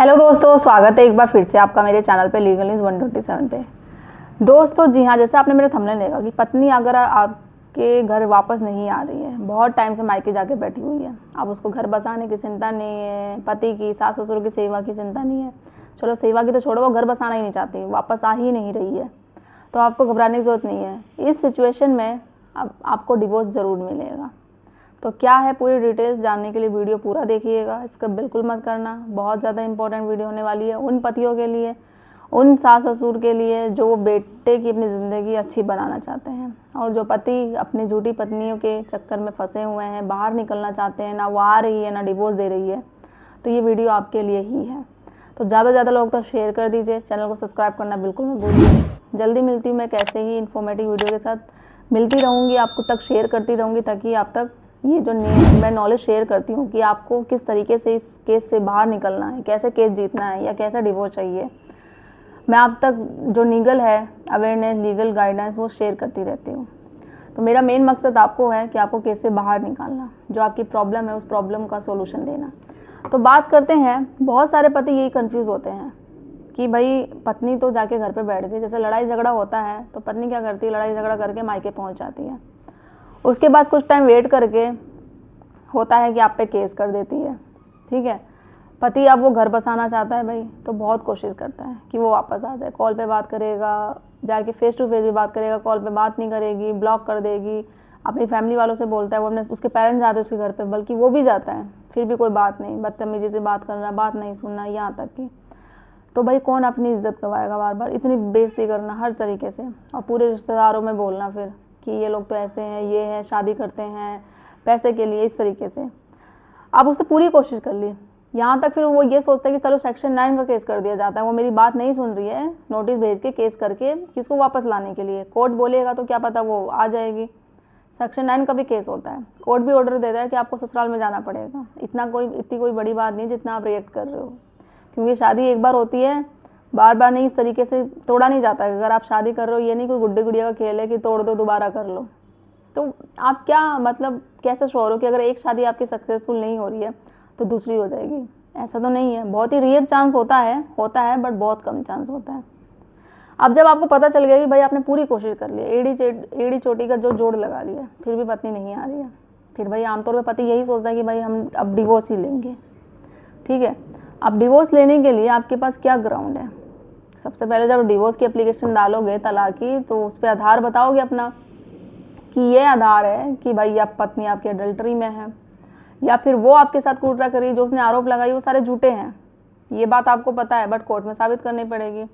Hello दोस्तों, स्वागत है एक बार फिर से आपका मेरे चैनल पे लीगल न्यूज़ 127 पे। दोस्तों जी हाँ, जैसे आपने मेरा थंबनेल देखा कि पत्नी अगर आपके घर वापस नहीं आ रही है, बहुत टाइम से मायके जाके बैठी हुई है, अब उसको घर बसाने की चिंता नहीं है, पति की सास ससुर की सेवा की चिंता नहीं है, चलो सेवा की तो छोड़ो, वो घर बसाना ही नहीं चाहती, वापस आ ही नहीं रही है, तो आपको घबराने की ज़रूरत नहीं है। इस सिचुएशन में अब आपको डिवोर्स ज़रूर मिलेगा। तो क्या है, पूरी डिटेल्स जानने के लिए वीडियो पूरा देखिएगा, इसका बिल्कुल मत करना, बहुत ज़्यादा इंपॉर्टेंट वीडियो होने वाली है उन पतियों के लिए, उन सास ससुर के लिए जो बेटे की अपनी ज़िंदगी अच्छी बनाना चाहते हैं और जो पति अपनी झूठी पत्नियों के चक्कर में फंसे हुए हैं, बाहर निकलना चाहते हैं, ना वो आ रही है ना डिवोर्स दे रही है, तो ये वीडियो आपके लिए ही है। तो ज़्यादा से ज़्यादा लोग तक शेयर कर दीजिए, चैनल को सब्सक्राइब करना बिल्कुल मत भूलिए। जल्दी मिलती हूँ मैं कैसे ही इन्फॉर्मेटिव वीडियो के साथ मिलती रहूँगी, आपको तक शेयर करती रहूँगी ताकि आप तक ये जो मैं नॉलेज शेयर करती हूँ कि आपको किस तरीके से इस केस से बाहर निकलना है, कैसे केस जीतना है या कैसा डिवोर्स चाहिए, मैं आप तक जो लीगल है अवेयरनेस, लीगल गाइडेंस वो शेयर करती रहती हूँ। तो मेरा मेन मकसद आपको है कि आपको केस से बाहर निकालना, जो आपकी प्रॉब्लम है उस प्रॉब्लम का सोल्यूशन देना। तो बात करते हैं, बहुत सारे पति यही कन्फ्यूज़ होते हैं कि भाई पत्नी तो जाके घर पे बैठ गई, जैसे लड़ाई झगड़ा होता है तो पत्नी क्या करती है, लड़ाई झगड़ा करके मायके पहुँच जाती है, उसके बाद कुछ टाइम वेट करके होता है कि आप पे केस कर देती है। ठीक है, पति अब वो घर बसाना चाहता है भाई, तो बहुत कोशिश करता है कि वो वापस आ जाए, कॉल पे बात करेगा, जाके फेस टू फेस भी बात करेगा, कॉल पे बात नहीं करेगी, ब्लॉक कर देगी, अपनी फैमिली वालों से बोलता है, वो अपने उसके पेरेंट्स जाते हैं उसके घर पे, बल्कि वो भी जाता है, फिर भी कोई बात नहीं, बदतमीजी से बात करना, बात नहीं सुनना, यहाँ तक कि तो भाई कौन अपनी इज्जत गवाएगा, बार बार इतनी बेइज्जती करना हर तरीके से, और पूरे रिश्तेदारों में बोलना फिर कि ये लोग तो ऐसे हैं, ये है, शादी करते हैं पैसे के लिए, इस तरीके से। आप उससे पूरी कोशिश कर ली, यहाँ तक फिर वो ये सोचता है कि चलो सेक्शन 9 का केस कर दिया जाता है, वो मेरी बात नहीं सुन रही है, नोटिस भेज के केस करके किसको वापस लाने के लिए, कोर्ट बोलेगा तो क्या पता वो आ जाएगी। सेक्शन 9 का भी केस होता है, कोर्ट भी ऑर्डर देता है कि आपको ससुराल में जाना पड़ेगा। इतनी कोई बड़ी बात नहीं जितना आप रिएक्ट कर रहे हो, क्योंकि शादी एक बार होती है, बार बार नहीं, इस तरीके से तोड़ा नहीं जाता है। अगर आप शादी कर रहे हो, ये नहीं कोई गुड्डे गुड़िया का खेल है कि तोड़ दो दोबारा कर लो, तो आप क्या मतलब कैसे श्योर हो कि अगर एक शादी आपकी सक्सेसफुल नहीं हो रही है तो दूसरी हो जाएगी? ऐसा तो नहीं है, बहुत ही रेयर चांस होता है बट बहुत कम चांस होता है। अब जब आपको पता चल गया कि भाई आपने पूरी कोशिश कर ली, एड़ी चोटी का जो जोड़ लगा लिया, फिर भी पत्नी नहीं आ रही है, फिर भाई आमतौर पर पति यही सोचता है कि भाई हम अब डिवोर्स ही लेंगे। ठीक है, अब डिवोर्स लेने के लिए आपके पास क्या ग्राउंड है? सबसे पहले जब डिवोर्स की एप्लीकेशन डालोगे तलाक की, तो उस पर आधार बताओगे अपना कि ये आधार है कि भाई आप पत्नी आपकी अडल्टरी में है, या फिर वो आपके साथ कुर्ता करी, जो उसने आरोप लगाई वो सारे झूठे हैं, ये बात आपको पता है, बट कोर्ट में साबित करनी पड़ेगी,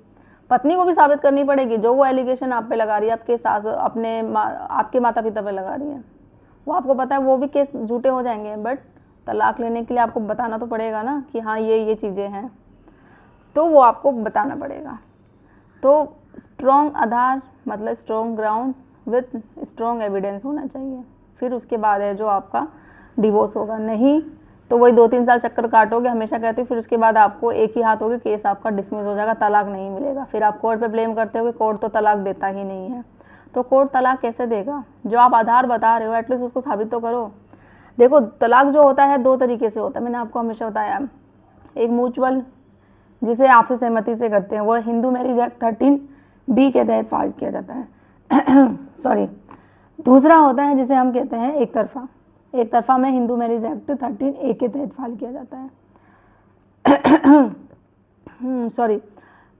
पत्नी को भी साबित करनी पड़ेगी। जो वो एलिगेशन आप पे लगा रही है, आपके सास आपके माता पिता पे लगा रही है, वो आपको पता है वो भी केस झूठे हो जाएंगे, बट तलाक लेने के लिए आपको बताना तो पड़ेगा ना कि हाँ ये चीज़ें हैं, तो वो आपको बताना पड़ेगा। तो स्ट्रॉन्ग आधार मतलब strong ground with strong evidence होना चाहिए, फिर उसके बाद है जो आपका डिवोर्स होगा। नहीं तो वही 2-3 साल चक्कर काटोगे, हमेशा कहती हूँ, फिर उसके बाद आपको एक ही हाथ होगी, केस आपका डिसमिस हो जाएगा, तलाक नहीं मिलेगा, फिर आप कोर्ट पे ब्लेम करते हो कि कोर्ट तो तलाक देता ही नहीं है। तो कोर्ट तलाक कैसे देगा? जो आप आधार बता रहे हो एटलीस्ट उसको साबित तो करो। देखो, तलाक जो होता है 2 तरीके से होता है, मैंने आपको हमेशा बताया। एक म्यूचुअल, जिसे आपसे सहमति से करते हैं, वो हिंदू मैरिज एक्ट 13B के तहत फाइल किया जाता है सॉरी। दूसरा होता है जिसे हम कहते हैं एक तरफा में हिंदू मैरिज एक्ट 13A के तहत फाइल किया जाता है सॉरी।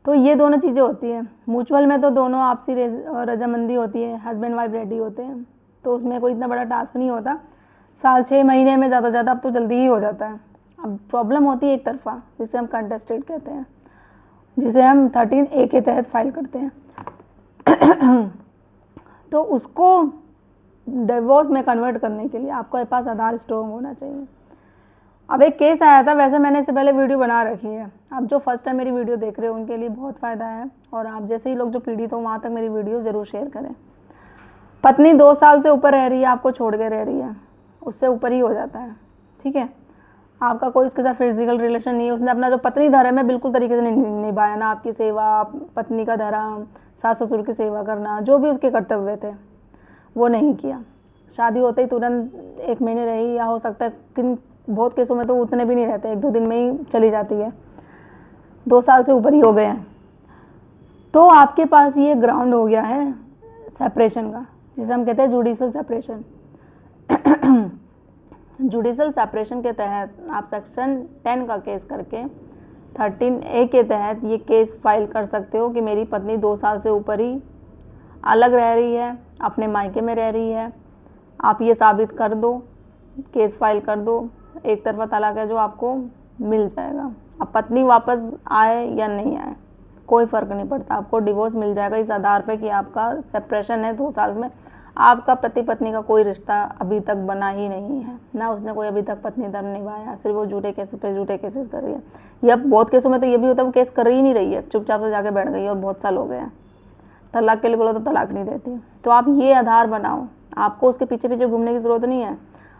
तो ये दोनों चीज़ें होती हैं। म्यूचुअल में तो दोनों आपसी रजामंदी होती है, हस्बैंड वाइफ रेडी होते हैं, तो उसमें कोई इतना बड़ा टास्क नहीं होता, साल 6 महीने में ज़्यादा अब तो जल्दी ही हो जाता है। अब प्रॉब्लम होती है एक तरफा, जिसे हम कंटेस्टेड कहते हैं, जिसे हम 13A के तहत फाइल करते हैं तो उसको डिवोर्स में कन्वर्ट करने के लिए आपके पास आधार स्ट्रॉन्ग होना चाहिए। अब एक केस आया था, वैसे मैंने इससे पहले वीडियो बना रखी है, अब जो फर्स्ट टाइम मेरी वीडियो देख रहे हो उनके लिए बहुत फ़ायदा है, और आप जैसे ही लोग जो पीड़ित हो वहाँ तक मेरी वीडियो ज़रूर शेयर करें। पत्नी 2 साल से ऊपर रह रही है, आपको छोड़ के रह रही है, उससे ऊपर ही हो जाता है। ठीक है, आपका कोई उसके साथ फिजिकल रिलेशन नहीं है, उसने अपना जो पत्नी धर्म है बिल्कुल तरीके से नहीं निभाया, ना आपकी सेवा, पत्नी का धर्म, सास ससुर की सेवा करना, जो भी उसके कर्तव्य थे वो नहीं किया। शादी होते ही तुरंत 1 महीने रही, या हो सकता है किन बहुत केसों में तो उतने भी नहीं रहते, 1-2 दिन में ही चली जाती है। 2 साल से ऊपर ही हो गए हैं, तो आपके पास ये ग्राउंड हो गया है सेपरेशन का, जिसे हम कहते हैं जुडिशल सेपरेशन। जुडिशल सेपरेशन के तहत आप सेक्शन 10 का केस करके 13A के तहत ये केस फाइल कर सकते हो कि मेरी पत्नी 2 साल से ऊपर ही अलग रह रही है, अपने मायके में रह रही है। आप ये साबित कर दो, केस फाइल कर दो, एक तरफा तलाक है जो आपको मिल जाएगा। अब पत्नी वापस आए या नहीं आए कोई फ़र्क नहीं पड़ता, आपको डिवोर्स मिल जाएगा इस आधार पे कि आपका सेपरेशन है 2 साल में, आपका पति पत्नी का कोई रिश्ता अभी तक बना ही नहीं है, ना उसने कोई अभी तक पत्नी धर्म निभाया, सिर्फ वो झूठे केस पे झूठे केसेस कर रही है। या बहुत केसों में तो ये भी होता है वो केस कर ही नहीं रही है, चुपचाप से जाके बैठ गई है और बहुत साल हो गए हैं। तलाक के लिए बोलो तो तलाक नहीं देती। तो आप ये आधार बनाओ, आपको उसके पीछे पीछे घूमने की ज़रूरत नहीं है,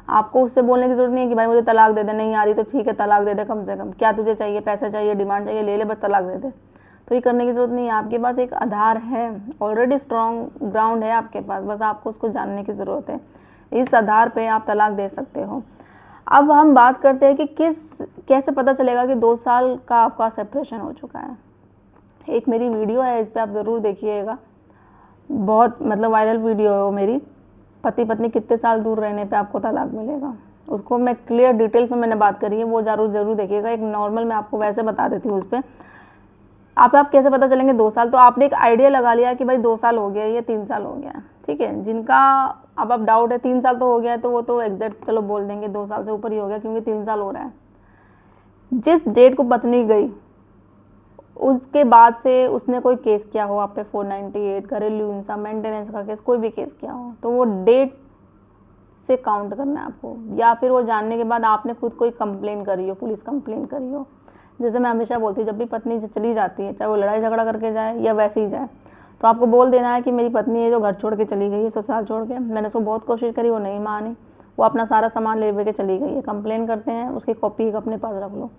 आपको उससे बोलने की ज़रूरत नहीं है कि भाई मुझे तलाक दे दे, नहीं आ रही तो ठीक है तलाक दे दे, कम से कम क्या तुझे चाहिए, पैसा चाहिए, डिमांड चाहिए, ले ले बस तलाक दे दे। तो ये करने की ज़रूरत नहीं है, आपके पास एक आधार है, ऑलरेडी स्ट्रॉन्ग ग्राउंड है आपके पास, बस आपको उसको जानने की ज़रूरत है। इस आधार पे आप तलाक दे सकते हो। अब हम बात करते हैं कि कैसे पता चलेगा कि 2 साल का आपका सेपरेशन हो चुका है। एक मेरी वीडियो है, इस पर आप ज़रूर देखिएगा, बहुत मतलब वायरल वीडियो है वो मेरी, पति पत्नी कितने साल दूर रहने पे आपको तलाक मिलेगा। उसको मैं क्लियर डिटेल्स में मैंने बात करी है, वो ज़रूर देखिएगा। एक नॉर्मल मैं आपको वैसे बता देती हूँ उस पर आप कैसे पता चलेंगे 2 साल। तो आपने एक आइडिया लगा लिया कि भाई 2 साल हो गया या 3 साल हो गया, ठीक है। जिनका अब डाउट है 3 साल तो हो गया है, तो वो तो एग्जैक्ट चलो बोल देंगे 2 साल से ऊपर ही हो गया, क्योंकि 3 साल हो रहा है। जिस डेट को पत्नी गई उसके बाद से उसने कोई केस किया हो आप पे 498, घरेलू हिंसा, मेंटेनेंस का केस, कोई भी केस किया हो, तो वो डेट से काउंट करना है आपको। या फिर वो जानने के बाद आपने खुद कोई कंप्लेन करी हो, पुलिस कंप्लेन करी हो। जैसे मैं हमेशा बोलती हूँ, जब भी पत्नी चली जाती है, चाहे वो लड़ाई झगड़ा करके जाए या वैसे ही जाए, तो आपको बोल देना है कि मेरी पत्नी है जो घर छोड़ के चली गई है, ससुराल छोड़ के, मैंने उसको बहुत कोशिश करी, वो नहीं मानी, वो अपना सारा सामान ले के चली गई है। कंप्लेन करते हैं, उसकी कॉपी अपने पास रख लो।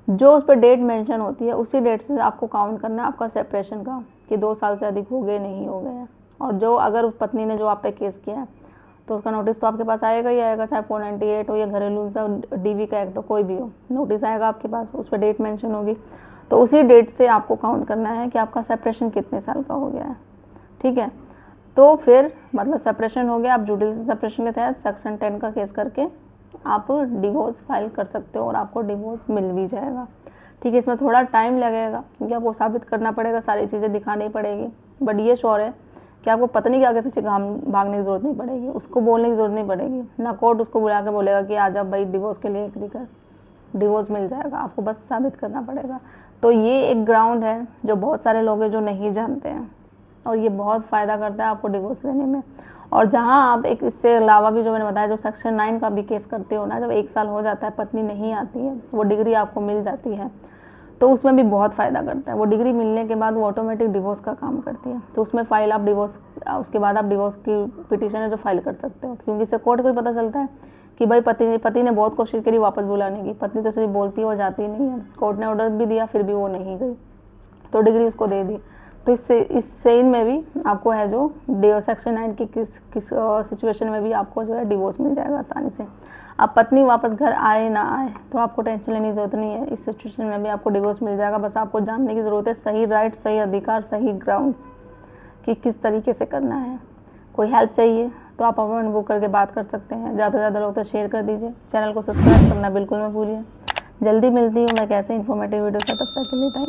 जो उस पर डेट मेंशन होती है उसी डेट से आपको काउंट करना है आपका सेपरेशन का, कि 2 साल से अधिक हो गए नहीं हो गए। और जो अगर उस पत्नी ने जो आप पे केस किया है तो उसका नोटिस तो आपके पास आएगा ही आएगा, चाहे 498 हो या घरेलू हिंसा DV का एक्ट हो, कोई भी हो, नोटिस आएगा आपके पास, उस पर डेट मेंशन होगी। तो उसी डेट से आपको काउंट करना है कि आपका सेपरेशन कितने साल का हो गया है, ठीक है। तो फिर मतलब सेपरेशन हो गया, आप जुडिशल सेपरेशन के तहत सेक्शन 10 का केस करके आप डिवोर्स फाइल कर सकते हो और आपको डिवोर्स मिल भी जाएगा, ठीक है। इसमें थोड़ा टाइम लगेगा क्योंकि आपको साबित करना पड़ेगा, सारी चीज़ें दिखानी पड़ेगी, बट ये श्योर है कि आपको पत्नी के आगे पीछे भागने की ज़रूरत नहीं पड़ेगी, उसको बोलने की ज़रूरत नहीं पड़ेगी, ना कोर्ट उसको बुला के बोलेगा कि आ जा भाई डिवोर्स के लिए एग्री कर, डिवोर्स मिल जाएगा, आपको बस साबित करना पड़ेगा। तो ये एक ग्राउंड है जो बहुत सारे लोग हैं जो नहीं जानते हैं, और ये बहुत फ़ायदा करता है आपको डिवोर्स लेने में। और जहाँ आप एक इससे अलावा भी जो मैंने बताया, जो सेक्शन 9 का भी केस करते हो ना, जब 1 साल हो जाता है पत्नी नहीं आती है, वो डिग्री आपको मिल जाती है, तो उसमें भी बहुत फ़ायदा करता है। वो डिग्री मिलने के बाद वो ऑटोमेटिक डिवोर्स का काम करती है, तो उसमें फाइल आप डिवोर्स, उसके बाद आप डिवोर्स की पिटीशन है जो फाइल कर सकते हो, क्योंकि इससे कोर्ट को भी पता चलता है कि भाई पति ने बहुत कोशिश करी वापस बुलाने की, पत्नी तो सिर्फ बोलती है, वो जाती नहीं है, कोर्ट ने ऑर्डर भी दिया फिर भी वो नहीं गई, तो डिग्री उसको दे दी। तो इस सेन में भी आपको है जो सेक्शन 9 की किस सिचुएशन में भी आपको जो है डिवोर्स मिल जाएगा आसानी से। अब पत्नी वापस घर आए ना आए तो आपको टेंशन लेने की ज़रूरत नहीं है, इस सिचुएशन में भी आपको डिवोर्स मिल जाएगा। बस आपको जानने की ज़रूरत है सही राइट, सही अधिकार, सही ग्राउंड्स कि किस तरीके से करना है। कोई हेल्प चाहिए तो आप अपॉइंटमेंट बुक करके बात कर सकते हैं। ज़्यादा से ज़्यादा लोग तो शेयर कर दीजिए, चैनल को सब्सक्राइब करना बिल्कुल मत भूलिए। जल्दी मिलती हूँ मैं कैसे इन्फॉर्मेटिव वीडियो से, तब तक के लिए थैंक यू।